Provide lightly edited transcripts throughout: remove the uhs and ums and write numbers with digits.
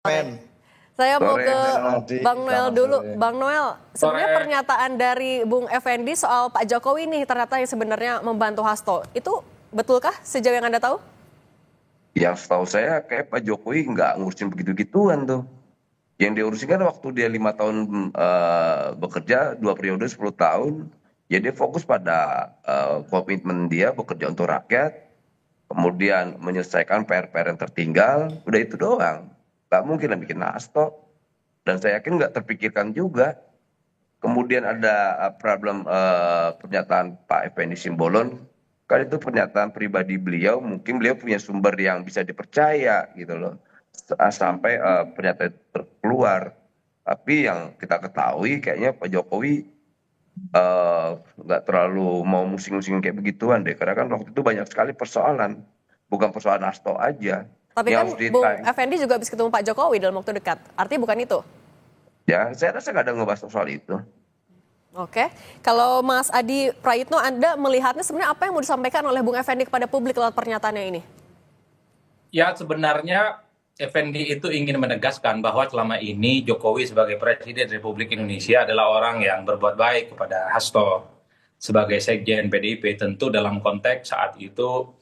Sore. Men. Saya mau Sore, ke Fernaldi. Bang Noel Selamat dulu. sore. Bang Noel, sebenarnya Sore. pernyataan dari Bung Effendi soal Pak Jokowi nih ternyata yang sebenarnya membantu Hasto. Itu betulkah sejauh yang Anda tahu? Yang setahu saya kayak Pak Jokowi nggak ngurusin begitu-gituan tuh. Yang diurusin kan waktu dia 5 tahun bekerja, 2 periode 10 tahun. Ya dia fokus pada komitmen dia bekerja untuk rakyat, kemudian menyelesaikan PR-PR yang tertinggal, udah itu doang. Nggak mungkin lah bikin hasto. Dan saya yakin nggak terpikirkan juga. Kemudian ada problem pernyataan Pak Effendi Simbolon, kan itu pernyataan pribadi beliau, mungkin beliau punya sumber yang bisa dipercaya gitu loh, sampai pernyataan itu keluar. Tapi yang kita ketahui kayaknya Pak Jokowi nggak terlalu mau musing-musing kayak begituan deh, karena kan waktu itu banyak sekali persoalan, bukan persoalan hasto aja Tapi yang kan harus Bung ditanya. Effendi juga habis ketemu Pak Jokowi dalam waktu dekat. Artinya bukan itu? Ya saya rasa nggak ada ngebahas soal itu. Oke. Kalau Mas Adi Prayitno, Anda melihatnya sebenarnya apa yang mau disampaikan oleh Bung Effendi kepada publik lewat pernyataannya ini? Ya sebenarnya Effendi itu ingin menegaskan bahwa selama ini Jokowi sebagai Presiden Republik Indonesia adalah orang yang berbuat baik kepada Hasto sebagai Sekjen PDIP. Tentu dalam konteks saat itu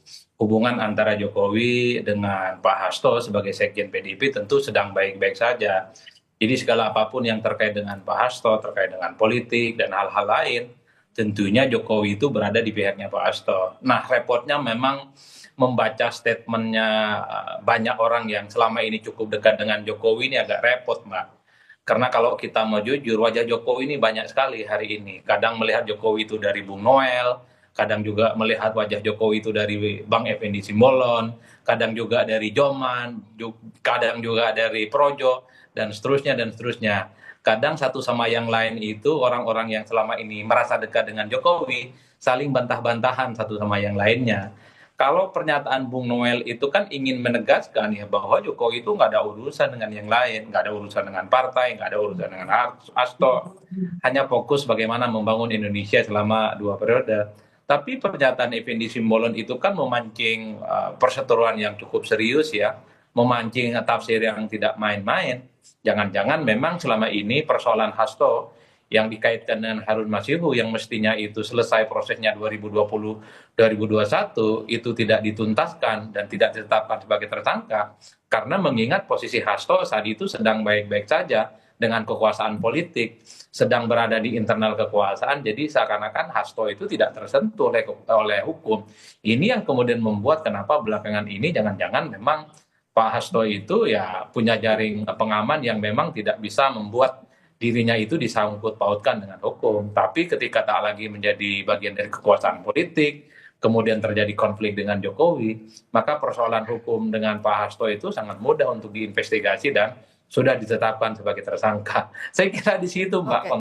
hubungan antara Jokowi dengan Pak Hasto sebagai Sekjen PDIP tentu sedang baik-baik saja. Jadi segala apapun yang terkait dengan Pak Hasto, terkait dengan politik dan hal-hal lain, tentunya Jokowi itu berada di pihaknya Pak Hasto. Nah, repotnya memang membaca statementnya banyak orang yang selama ini cukup dekat dengan Jokowi ini agak repot, Mbak. Karena kalau kita mau jujur, wajah Jokowi ini banyak sekali hari ini. Kadang melihat Jokowi itu dari Bung Noel, kadang juga melihat wajah Jokowi itu dari Bang Effendi Simbolon, kadang juga dari Joman, kadang juga dari Projo, dan seterusnya dan seterusnya. Kadang satu sama yang lain itu orang-orang yang selama ini merasa dekat dengan Jokowi saling bantah-bantahan satu sama yang lainnya. Kalau pernyataan Bung Noel itu kan ingin menegaskan ya bahwa Jokowi itu nggak ada urusan dengan yang lain, nggak ada urusan dengan partai, nggak ada urusan dengan Hasto, hanya fokus bagaimana membangun Indonesia selama 2 periode. Tapi pernyataan Effendi Simbolon itu kan memancing perseteruan yang cukup serius ya, memancing tafsir yang tidak main-main. Jangan-jangan memang selama ini persoalan Hasto yang dikaitkan dengan Harun Masihu yang mestinya itu selesai prosesnya 2020-2021 itu tidak dituntaskan dan tidak ditetapkan sebagai tersangka karena mengingat posisi Hasto saat itu sedang baik-baik saja dengan kekuasaan politik, sedang berada di internal kekuasaan, jadi seakan-akan Hasto itu tidak tersentuh oleh hukum. Ini yang kemudian membuat kenapa belakangan ini jangan-jangan memang Pak Hasto itu ya punya jaring pengaman yang memang tidak bisa membuat dirinya itu disangkut pautkan dengan hukum. Tapi ketika tak lagi menjadi bagian dari kekuasaan politik, kemudian terjadi konflik dengan Jokowi, maka persoalan hukum dengan Pak Hasto itu sangat mudah untuk diinvestigasi dan sudah ditetapkan sebagai tersangka. Saya kira di situ, Mbak. Oke.